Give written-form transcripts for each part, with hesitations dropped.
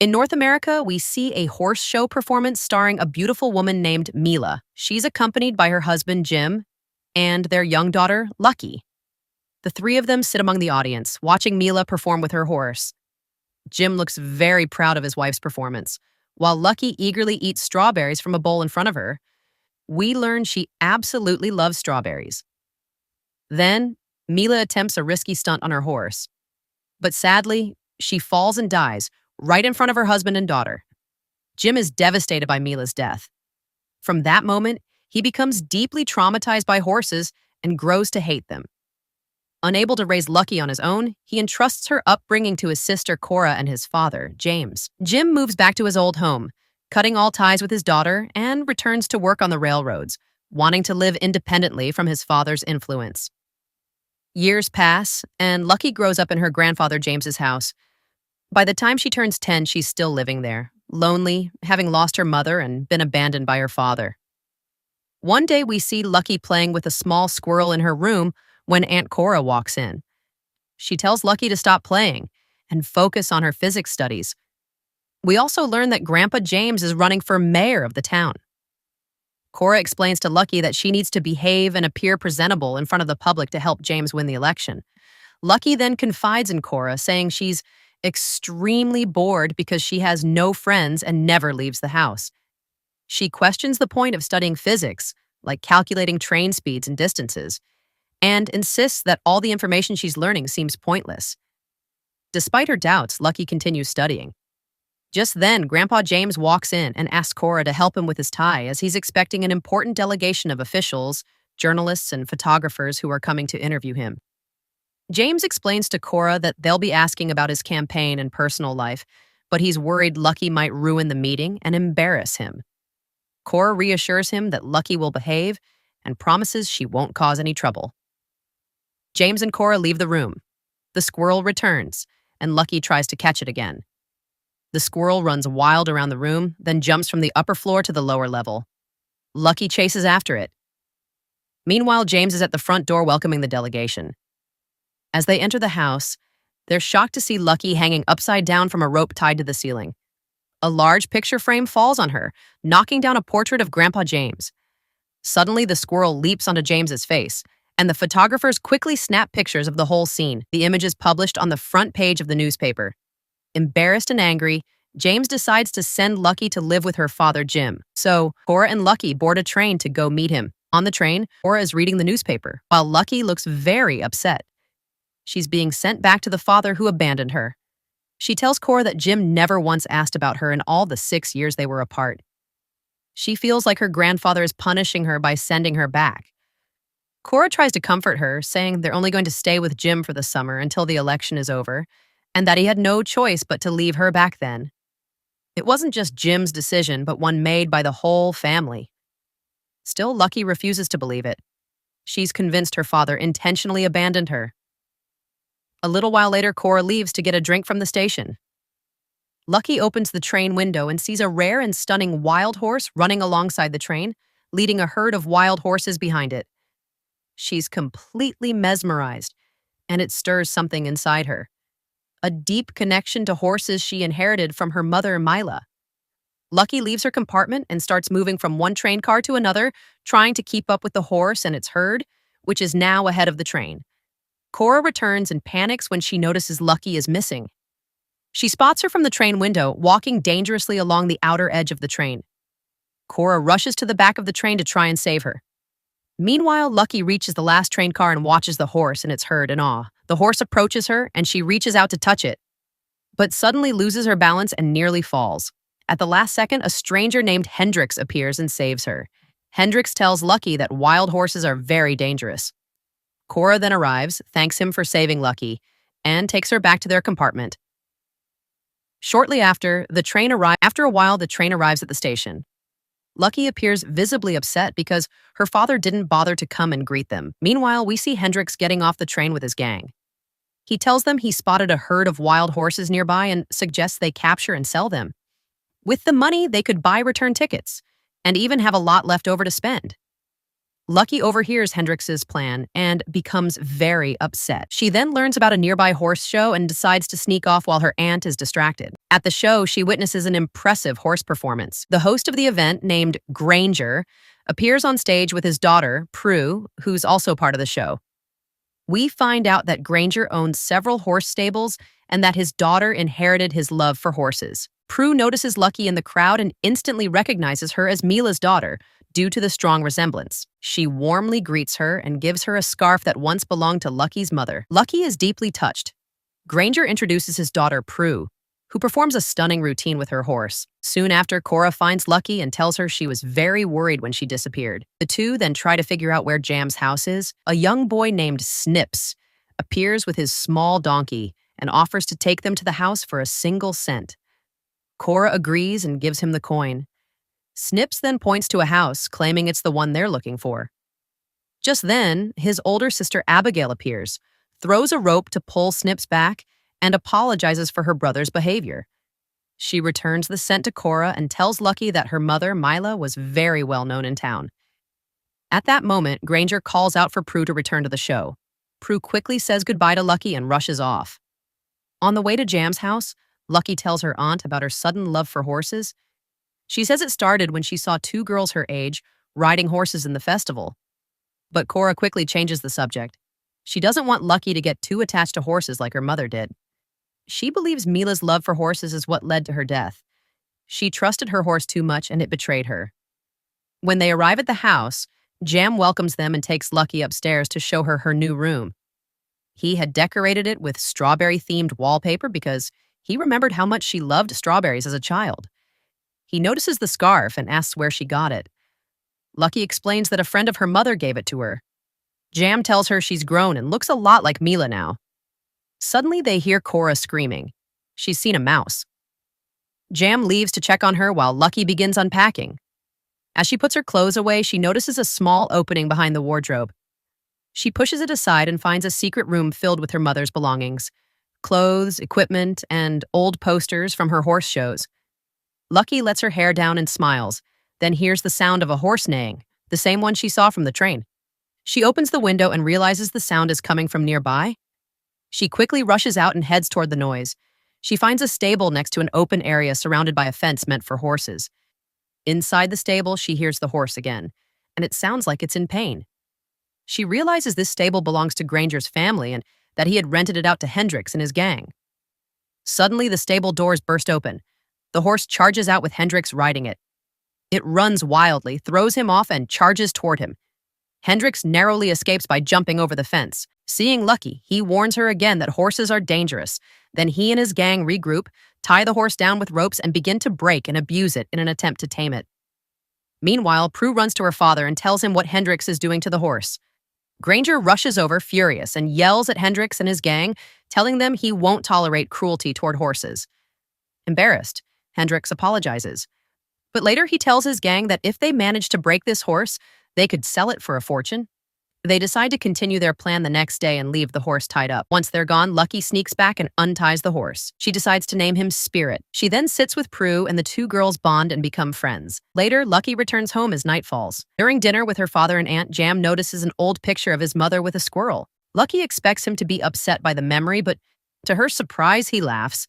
In North America, we see a horse show performance starring a beautiful woman named Mila. She's accompanied by her husband, Jim, and their young daughter, Lucky. The three of them sit among the audience, watching Mila perform with her horse. Jim looks very proud of his wife's performance, while Lucky eagerly eats strawberries from a bowl in front of her. We learn she absolutely loves strawberries. Then, Mila attempts a risky stunt on her horse. But sadly, she falls and dies right in front of her husband and daughter. Jim is devastated by Mila's death. From that moment, he becomes deeply traumatized by horses and grows to hate them. Unable to raise Lucky on his own, he entrusts her upbringing to his sister Cora and his father, James. Jim moves back to his old home, cutting all ties with his daughter, and returns to work on the railroads, wanting to live independently from his father's influence. Years pass, and Lucky grows up in her grandfather James's house. By the time she turns 10, she's still living there, lonely, having lost her mother and been abandoned by her father. One day we see Lucky playing with a small squirrel in her room when Aunt Cora walks in. She tells Lucky to stop playing and focus on her physics studies. We also learn that Grandpa James is running for mayor of the town. Cora explains to Lucky that she needs to behave and appear presentable in front of the public to help James win the election. Lucky then confides in Cora, saying she's extremely bored because she has no friends and never leaves the house. She questions the point of studying physics, like calculating train speeds and distances, and insists that all the information she's learning seems pointless. Despite her doubts, Lucky continues studying. Just then, Grandpa James walks in and asks Cora to help him with his tie as he's expecting an important delegation of officials, journalists, and photographers who are coming to interview him. James explains to Cora that they'll be asking about his campaign and personal life, but he's worried Lucky might ruin the meeting and embarrass him. Cora reassures him that Lucky will behave and promises she won't cause any trouble. James and Cora leave the room. The squirrel returns, and Lucky tries to catch it again. The squirrel runs wild around the room, then jumps from the upper floor to the lower level. Lucky chases after it. Meanwhile, James is at the front door welcoming the delegation. As they enter the house, they're shocked to see Lucky hanging upside down from a rope tied to the ceiling. A large picture frame falls on her, knocking down a portrait of Grandpa James. Suddenly, the squirrel leaps onto James's face, and the photographers quickly snap pictures of the whole scene. The image is published on the front page of the newspaper. Embarrassed and angry, James decides to send Lucky to live with her father, Jim. So, Cora and Lucky board a train to go meet him. On the train, Cora is reading the newspaper, while Lucky looks very upset. She's being sent back to the father who abandoned her. She tells Cora that Jim never once asked about her in all the 6 years they were apart. She feels like her grandfather is punishing her by sending her back. Cora tries to comfort her, saying they're only going to stay with Jim for the summer until the election is over, and that he had no choice but to leave her back then. It wasn't just Jim's decision, but one made by the whole family. Still, Lucky refuses to believe it. She's convinced her father intentionally abandoned her. A little while later, Cora leaves to get a drink from the station. Lucky opens the train window and sees a rare and stunning wild horse running alongside the train, leading a herd of wild horses behind it. She's completely mesmerized, and it stirs something inside her. A deep connection to horses she inherited from her mother, Mila. Lucky leaves her compartment and starts moving from one train car to another, trying to keep up with the horse and its herd, which is now ahead of the train. Cora returns and panics when she notices Lucky is missing. She spots her from the train window, walking dangerously along the outer edge of the train. Cora rushes to the back of the train to try and save her. Meanwhile, Lucky reaches the last train car and watches the horse and its herd in awe. The horse approaches her, and she reaches out to touch it, but suddenly loses her balance and nearly falls. At the last second, a stranger named Hendrix appears and saves her. Hendrix tells Lucky that wild horses are very dangerous. Cora then arrives, thanks him for saving Lucky, and takes her back to their compartment. Shortly after, After a while, the train arrives at the station. Lucky appears visibly upset because her father didn't bother to come and greet them. Meanwhile, we see Hendrix getting off the train with his gang. He tells them he spotted a herd of wild horses nearby and suggests they capture and sell them. With the money, they could buy return tickets and even have a lot left over to spend. Lucky overhears Hendrix's plan and becomes very upset. She then learns about a nearby horse show and decides to sneak off while her aunt is distracted. At the show, she witnesses an impressive horse performance. The host of the event, named Granger, appears on stage with his daughter, Prue, who's also part of the show. We find out that Granger owns several horse stables and that his daughter inherited his love for horses. Prue notices Lucky in the crowd and instantly recognizes her as Mila's daughter due to the strong resemblance. She warmly greets her and gives her a scarf that once belonged to Lucky's mother. Lucky is deeply touched. Granger introduces his daughter, Prue, who performs a stunning routine with her horse. Soon after, Cora finds Lucky and tells her she was very worried when she disappeared. The two then try to figure out where Jam's house is. A young boy named Snips appears with his small donkey and offers to take them to the house for a single cent. Cora agrees and gives him the coin. Snips then points to a house, claiming it's the one they're looking for. Just then, his older sister Abigail appears, throws a rope to pull Snips back, and apologizes for her brother's behavior. She returns the cent to Cora and tells Lucky that her mother, Mila, was very well known in town. At that moment, Granger calls out for Prue to return to the show. Prue quickly says goodbye to Lucky and rushes off. On the way to Jam's house, Lucky tells her aunt about her sudden love for horses. She says it started when she saw two girls her age riding horses in the festival. But Cora quickly changes the subject. She doesn't want Lucky to get too attached to horses like her mother did. She believes Mila's love for horses is what led to her death. She trusted her horse too much and it betrayed her. When they arrive at the house, Jam welcomes them and takes Lucky upstairs to show her her new room. He had decorated it with strawberry-themed wallpaper because he remembered how much she loved strawberries as a child. He notices the scarf and asks where she got it. Lucky explains that a friend of her mother gave it to her. Jam tells her she's grown and looks a lot like Mila now. Suddenly, they hear Cora screaming. She's seen a mouse. Jam leaves to check on her while Lucky begins unpacking. As she puts her clothes away, she notices a small opening behind the wardrobe. She pushes it aside and finds a secret room filled with her mother's belongings: clothes, equipment, and old posters from her horse shows. Lucky lets her hair down and smiles, then hears the sound of a horse neighing, the same one she saw from the train. She opens the window and realizes the sound is coming from nearby. She quickly rushes out and heads toward the noise. She finds a stable next to an open area surrounded by a fence meant for horses. Inside the stable, she hears the horse again, and it sounds like it's in pain. She realizes this stable belongs to Granger's family and that he had rented it out to Hendrix and his gang. Suddenly, the stable doors burst open. The horse charges out with Hendrix riding it. It runs wildly, throws him off, and charges toward him. Hendrix narrowly escapes by jumping over the fence. Seeing Lucky, he warns her again that horses are dangerous. Then he and his gang regroup, tie the horse down with ropes, and begin to break and abuse it in an attempt to tame it. Meanwhile, Prue runs to her father and tells him what Hendrix is doing to the horse. Granger rushes over, furious, and yells at Hendrix and his gang, telling them he won't tolerate cruelty toward horses. Embarrassed, Hendrix apologizes. But later he tells his gang that if they manage to break this horse, they could sell it for a fortune. They decide to continue their plan the next day and leave the horse tied up. Once they're gone, Lucky sneaks back and unties the horse. She decides to name him Spirit. She then sits with Prue and the two girls bond and become friends. Later, Lucky returns home as night falls. During dinner with her father and aunt, Jam notices an old picture of his mother with a squirrel. Lucky expects him to be upset by the memory, but to her surprise, he laughs.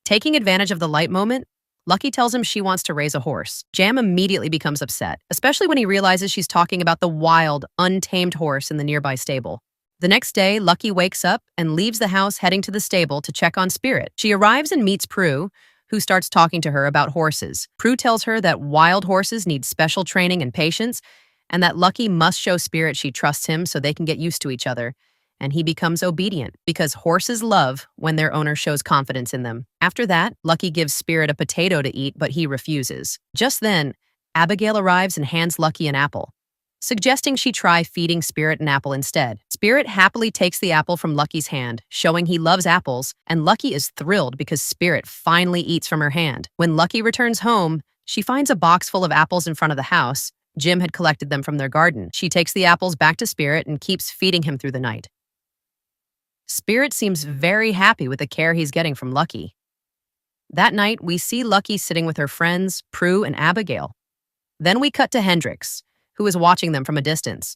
Taking advantage of the light moment, Lucky tells him she wants to raise a horse. Jam immediately becomes upset, especially when he realizes she's talking about the wild, untamed horse in the nearby stable. The next day, Lucky wakes up and leaves the house heading to the stable to check on Spirit. She arrives and meets Prue, who starts talking to her about horses. Prue tells her that wild horses need special training and patience, and that Lucky must show Spirit she trusts him so they can get used to each other. And he becomes obedient because horses love when their owner shows confidence in them. After that, Lucky gives Spirit a potato to eat, but he refuses. Just then, Abigail arrives and hands Lucky an apple, suggesting she try feeding Spirit an apple instead. Spirit happily takes the apple from Lucky's hand, showing he loves apples, and Lucky is thrilled because Spirit finally eats from her hand. When Lucky returns home, she finds a box full of apples in front of the house. Jim had collected them from their garden. She takes the apples back to Spirit and keeps feeding him through the night. Spirit seems very happy with the care he's getting from Lucky. That night, we see Lucky sitting with her friends, Prue and Abigail. Then we cut to Hendrix, who is watching them from a distance.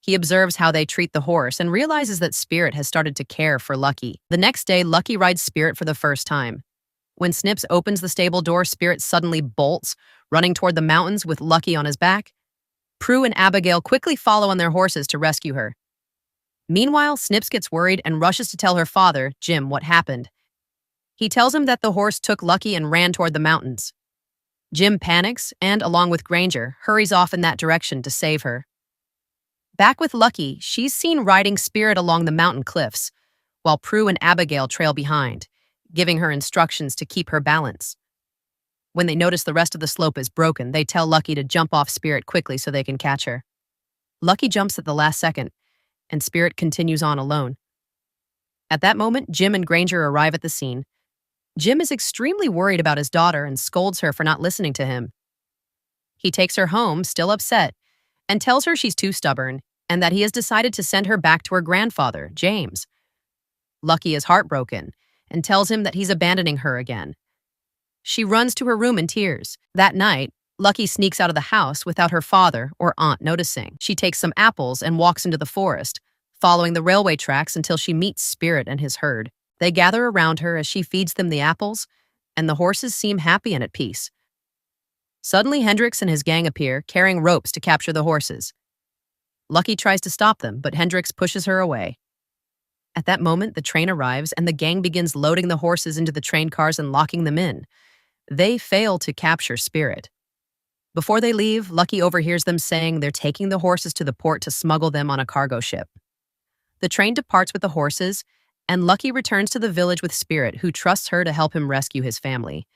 He observes how they treat the horse and realizes that Spirit has started to care for Lucky. The next day, Lucky rides Spirit for the first time. When Snips opens the stable door, Spirit suddenly bolts, running toward the mountains with Lucky on his back. Prue and Abigail quickly follow on their horses to rescue her. Meanwhile, Snips gets worried and rushes to tell her father, Jim, what happened. He tells him that the horse took Lucky and ran toward the mountains. Jim panics and, along with Granger, hurries off in that direction to save her. Back with Lucky, she's seen riding Spirit along the mountain cliffs, while Prue and Abigail trail behind, giving her instructions to keep her balance. When they notice the rest of the slope is broken, they tell Lucky to jump off Spirit quickly so they can catch her. Lucky jumps at the last second, and Spirit continues on alone. At that moment, Jim and Granger arrive at the scene. Jim is extremely worried about his daughter and scolds her for not listening to him. He takes her home, still upset, and tells her she's too stubborn and that he has decided to send her back to her grandfather, James. Lucky is heartbroken and tells him that he's abandoning her again. She runs to her room in tears. That night, Lucky sneaks out of the house without her father or aunt noticing. She takes some apples and walks into the forest, following the railway tracks until she meets Spirit and his herd. They gather around her as she feeds them the apples, and the horses seem happy and at peace. Suddenly, Hendrix and his gang appear, carrying ropes to capture the horses. Lucky tries to stop them, but Hendrix pushes her away. At that moment, the train arrives, and the gang begins loading the horses into the train cars and locking them in. They fail to capture Spirit. Before they leave, Lucky overhears them saying they're taking the horses to the port to smuggle them on a cargo ship. The train departs with the horses, and Lucky returns to the village with Spirit, who trusts her to help him rescue his family.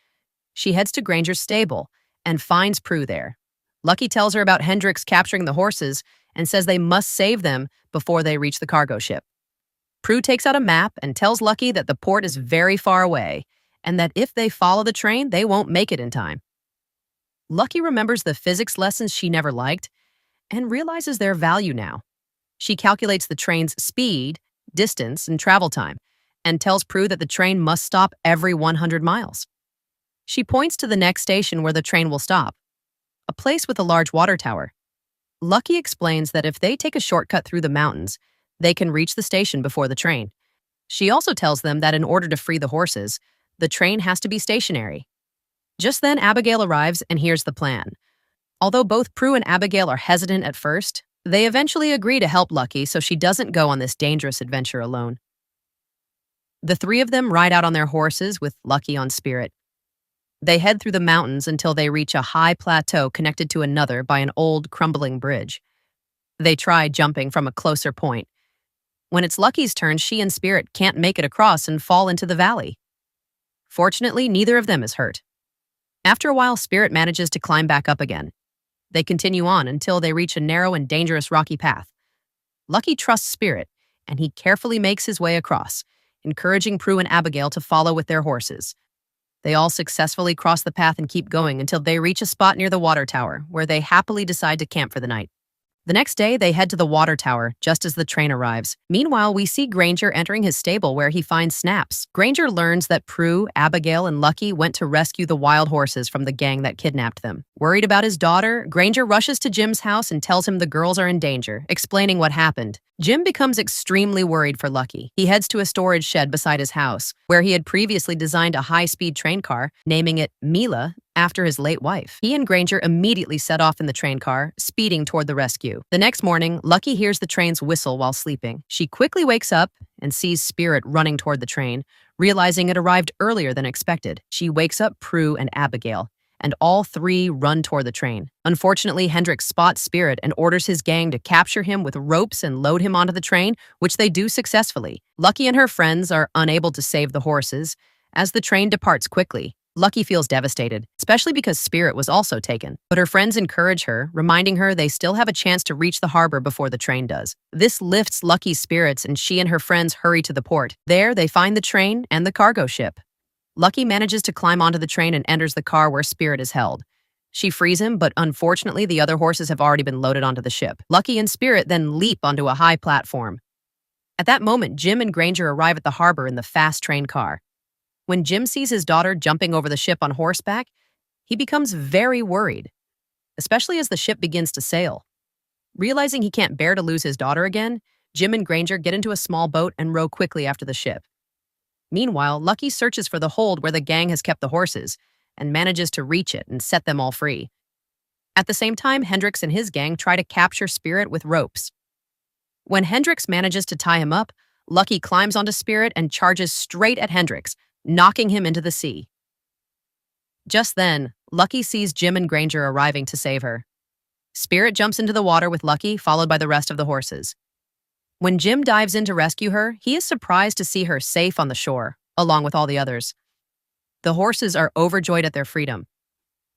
She heads to Granger's stable and finds Prue there. Lucky tells her about Hendrix capturing the horses and says they must save them before they reach the cargo ship. Prue takes out a map and tells Lucky that the port is very far away and that if they follow the train, they won't make it in time. Lucky remembers the physics lessons she never liked and realizes their value now. She calculates the train's speed, distance, and travel time, and tells Prue that the train must stop every 100 miles. She points to the next station where the train will stop, a place with a large water tower. Lucky explains that if they take a shortcut through the mountains, they can reach the station before the train. She also tells them that in order to free the horses, the train has to be stationary. Just then, Abigail arrives and hears the plan. Although both Prue and Abigail are hesitant at first, they eventually agree to help Lucky so she doesn't go on this dangerous adventure alone. The three of them ride out on their horses with Lucky on Spirit. They head through the mountains until they reach a high plateau connected to another by an old, crumbling bridge. They try jumping from a closer point. When it's Lucky's turn, she and Spirit can't make it across and fall into the valley. Fortunately, neither of them is hurt. After a while, Spirit manages to climb back up again. They continue on until they reach a narrow and dangerous rocky path. Lucky trusts Spirit, and he carefully makes his way across, encouraging Prue and Abigail to follow with their horses. They all successfully cross the path and keep going until they reach a spot near the water tower, where they happily decide to camp for the night. The next day, they head to the water tower just as the train arrives. Meanwhile, we see Granger entering his stable where he finds Snaps. Granger learns that Prue, Abigail, and Lucky went to rescue the wild horses from the gang that kidnapped them. Worried about his daughter, Granger rushes to Jim's house and tells him the girls are in danger, explaining what happened. Jim becomes extremely worried for Lucky. He heads to a storage shed beside his house, where he had previously designed a high-speed train car, naming it Mila, after his late wife. He and Granger immediately set off in the train car, speeding toward the rescue. The next morning, Lucky hears the train's whistle while sleeping. She quickly wakes up and sees Spirit running toward the train, realizing it arrived earlier than expected. She wakes up Prue and Abigail, and all three run toward the train. Unfortunately, Hendrix spots Spirit and orders his gang to capture him with ropes and load him onto the train, which they do successfully. Lucky and her friends are unable to save the horses, as the train departs quickly. Lucky feels devastated, especially because Spirit was also taken. But her friends encourage her, reminding her they still have a chance to reach the harbor before the train does. This lifts Lucky's spirits, and she and her friends hurry to the port. There, they find the train and the cargo ship. Lucky manages to climb onto the train and enters the car where Spirit is held. She frees him, but unfortunately, the other horses have already been loaded onto the ship. Lucky and Spirit then leap onto a high platform. At that moment, Jim and Granger arrive at the harbor in the fast train car. When Jim sees his daughter jumping over the ship on horseback, he becomes very worried, especially as the ship begins to sail. Realizing he can't bear to lose his daughter again, Jim and Granger get into a small boat and row quickly after the ship. Meanwhile, Lucky searches for the hold where the gang has kept the horses and manages to reach it and set them all free. At the same time, Hendrix and his gang try to capture Spirit with ropes. When Hendrix manages to tie him up, Lucky climbs onto Spirit and charges straight at Hendrix, knocking him into the sea. Just then, Lucky sees Jim and Granger arriving to save her. Spirit jumps into the water with Lucky, followed by the rest of the horses. When Jim dives in to rescue her, he is surprised to see her safe on the shore, along with all the others. The horses are overjoyed at their freedom.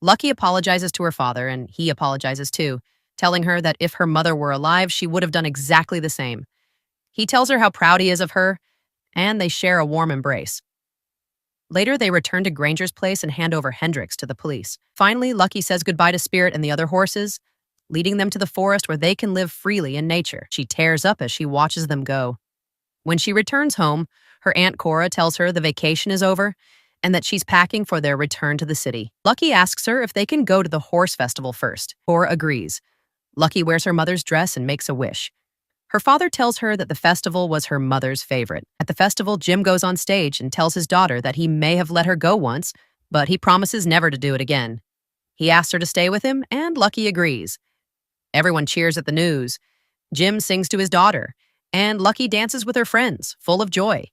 Lucky apologizes to her father, and he apologizes too, telling her that if her mother were alive, she would have done exactly the same. He tells her how proud he is of her, and they share a warm embrace. Later, they return to Granger's place and hand over Hendrix to the police. Finally, Lucky says goodbye to Spirit and the other horses, leading them to the forest where they can live freely in nature. She tears up as she watches them go. When she returns home, her Aunt Cora tells her the vacation is over and that she's packing for their return to the city. Lucky asks her if they can go to the horse festival first. Cora agrees. Lucky wears her mother's dress and makes a wish. Her father tells her that the festival was her mother's favorite. At the festival, Jim goes on stage and tells his daughter that he may have let her go once, but he promises never to do it again. He asks her to stay with him, and Lucky agrees. Everyone cheers at the news. Jim sings to his daughter, and Lucky dances with her friends, full of joy.